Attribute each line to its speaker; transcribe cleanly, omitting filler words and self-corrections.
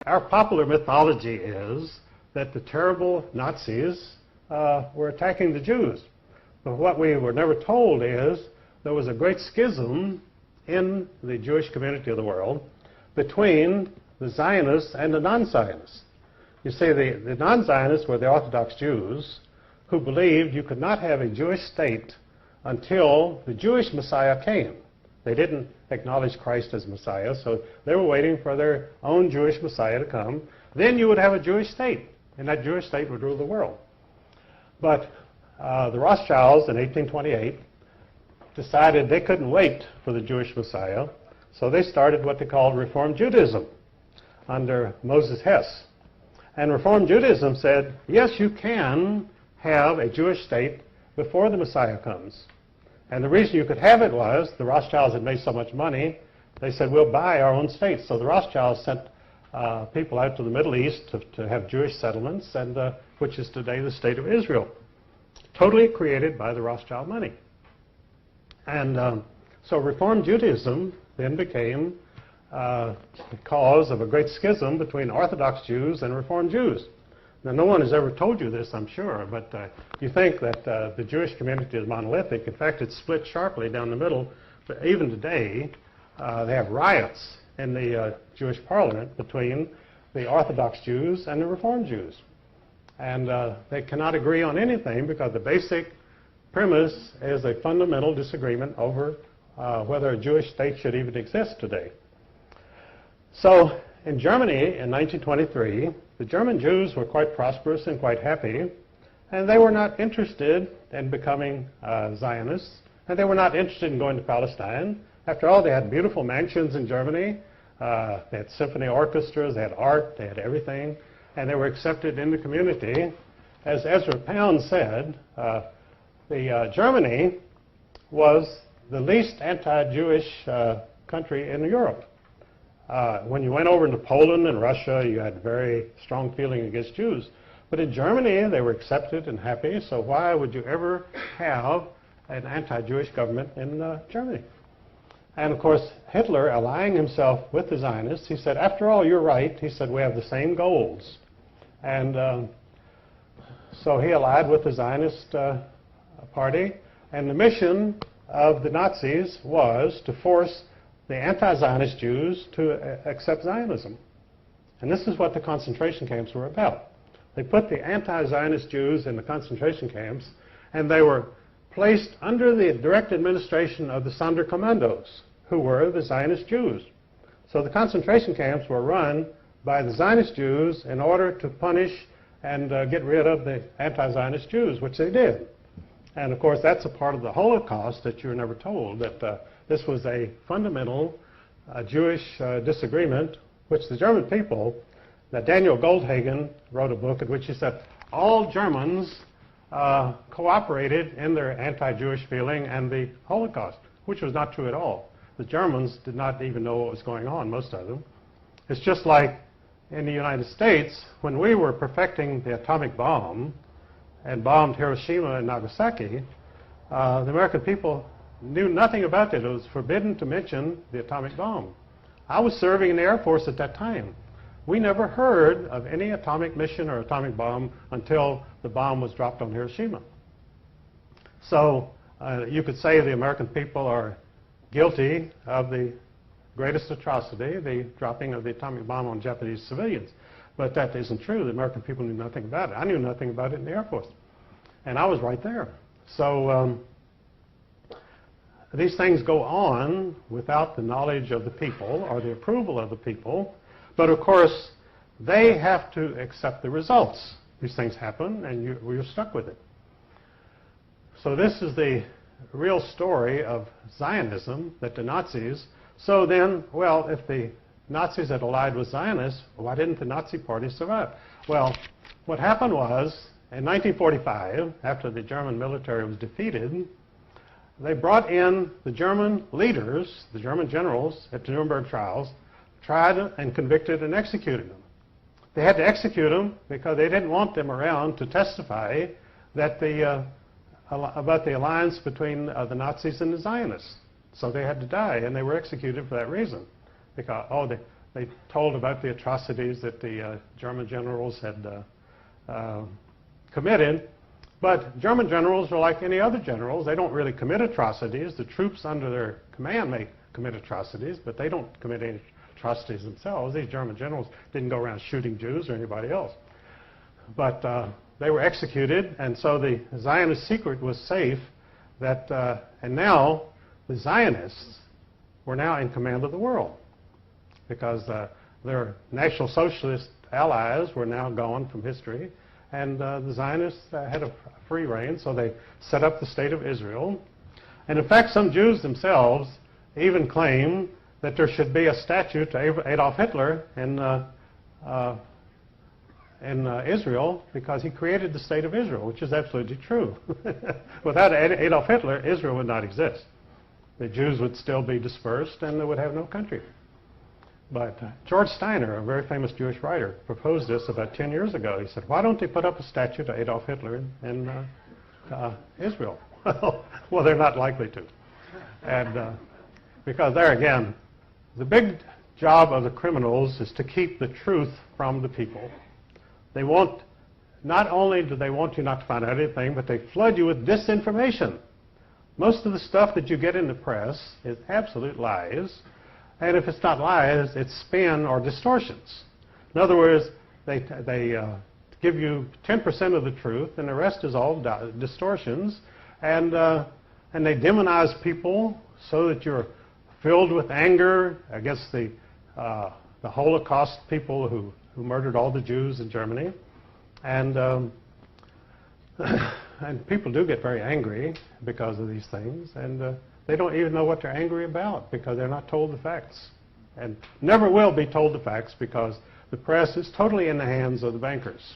Speaker 1: Our popular mythology is that the terrible Nazis were attacking the Jews. But what we were never told is there was a great schism in the Jewish community of the world between the Zionists and the non-Zionists. You see, the non-Zionists were the Orthodox Jews who believed you could not have a Jewish state until the Jewish Messiah came. They didn't acknowledge Christ as Messiah, so they were waiting for their own Jewish Messiah to come. Then you would have a Jewish state, and that Jewish state would rule the world. But the Rothschilds in 1828 decided they couldn't wait for the Jewish Messiah, so they started what they called Reform Judaism under Moses Hess. And Reform Judaism said, yes, you can have a Jewish state before the Messiah comes. And the reason you could have it was the Rothschilds had made so much money, they said, we'll buy our own state. So the Rothschilds sent people out to the Middle East to have Jewish settlements, and which is today the state of Israel, totally created by the Rothschild money. And so Reform Judaism then became the cause of a great schism between Orthodox Jews and Reform Jews. Now, no one has ever told you this, I'm sure, but you think that the Jewish community is monolithic. In fact, it's split sharply down the middle. But even today, they have riots in the Jewish parliament between the Orthodox Jews and the Reform Jews. And they cannot agree on anything because the basic premise is a fundamental disagreement over whether a Jewish state should even exist today. So in Germany in 1923, the German Jews were quite prosperous and quite happy, and they were not interested in becoming Zionists, and they were not interested in going to Palestine. After all, they had beautiful mansions in Germany, they had symphony orchestras, they had art, they had everything, and they were accepted in the community. As Ezra Pound said, Germany was the least anti-Jewish country in Europe. When you went over into Poland and Russia, you had very strong feeling against Jews. But in Germany, they were accepted and happy, so why would you ever have an anti-Jewish government in Germany? And of course, Hitler, allying himself with the Zionists, he said, after all, you're right. He said, we have the same goals. And so he allied with the Zionist party, and the mission of the Nazis was to force the anti-Zionist Jews to accept Zionism. And this is what the concentration camps were about. They put the anti-Zionist Jews in the concentration camps, and they were placed under the direct administration of the Sonderkommandos, who were the Zionist Jews. So the concentration camps were run by the Zionist Jews in order to punish and get rid of the anti-Zionist Jews, which they did. And of course, that's a part of the Holocaust that you were never told, that this was a fundamental Jewish disagreement, which the German people, that Daniel Goldhagen wrote a book in which he said all Germans cooperated in their anti-Jewish feeling and the Holocaust, which was not true at all. The Germans did not even know what was going on, most of them. It's just like in the United States, when we were perfecting the atomic bomb and bombed Hiroshima and Nagasaki, the American people knew nothing about it. It was forbidden to mention the atomic bomb. I was serving in the Air Force at that time. We never heard of any atomic mission or atomic bomb until the bomb was dropped on Hiroshima. So you could say the American people are guilty of the greatest atrocity, the dropping of the atomic bomb on Japanese civilians. But that isn't true. The American people knew nothing about it. I knew nothing about it in the Air Force. And I was right there. So these things go on without the knowledge of the people or the approval of the people. But of course, they have to accept the results. These things happen, and you're stuck with it. So this is the real story of Zionism, that the Nazis. So then, well, if the Nazis had allied with Zionists, why didn't the Nazi party survive? Well, what happened was, in 1945, after the German military was defeated, they brought in the German leaders, the German generals, at the Nuremberg trials, tried and convicted and executed them. They had to execute them because they didn't want them around to testify that about the alliance between the Nazis and the Zionists. So they had to die, and they were executed for that reason. Because, they told about the atrocities that the German generals had committed. But German generals are like any other generals. They don't really commit atrocities. The troops under their command may commit atrocities, but they don't commit any atrocities themselves. These German generals didn't go around shooting Jews or anybody else. But they were executed, and so the Zionist secret was safe. And now the Zionists were now in command of the world because their National Socialist allies were now gone from history, and the Zionists had a free reign, so they set up the State of Israel. And in fact, some Jews themselves even claim that there should be a statue to Adolf Hitler in Israel because he created the State of Israel, which is absolutely true. Without Adolf Hitler, Israel would not exist. The Jews would still be dispersed and they would have no country. But George Steiner, a very famous Jewish writer, proposed this about 10 years ago. He said, why don't they put up a statue to Adolf Hitler in Israel? Well, they're not likely to. And because there again, the big job of the criminals is to keep the truth from the people. They want, not only do they want you not to find out anything, but they flood you with disinformation. Most of the stuff that you get in the press is absolute lies. And if it's not lies, it's spin or distortions. In other words, they give you 10% of the truth, and the rest is all distortions. And they demonize people so that you're filled with anger against the Holocaust people who murdered all the Jews in Germany. And and people do get very angry because of these things. And they don't even know what they're angry about because they're not told the facts. And never will be told the facts because the press is totally in the hands of the bankers.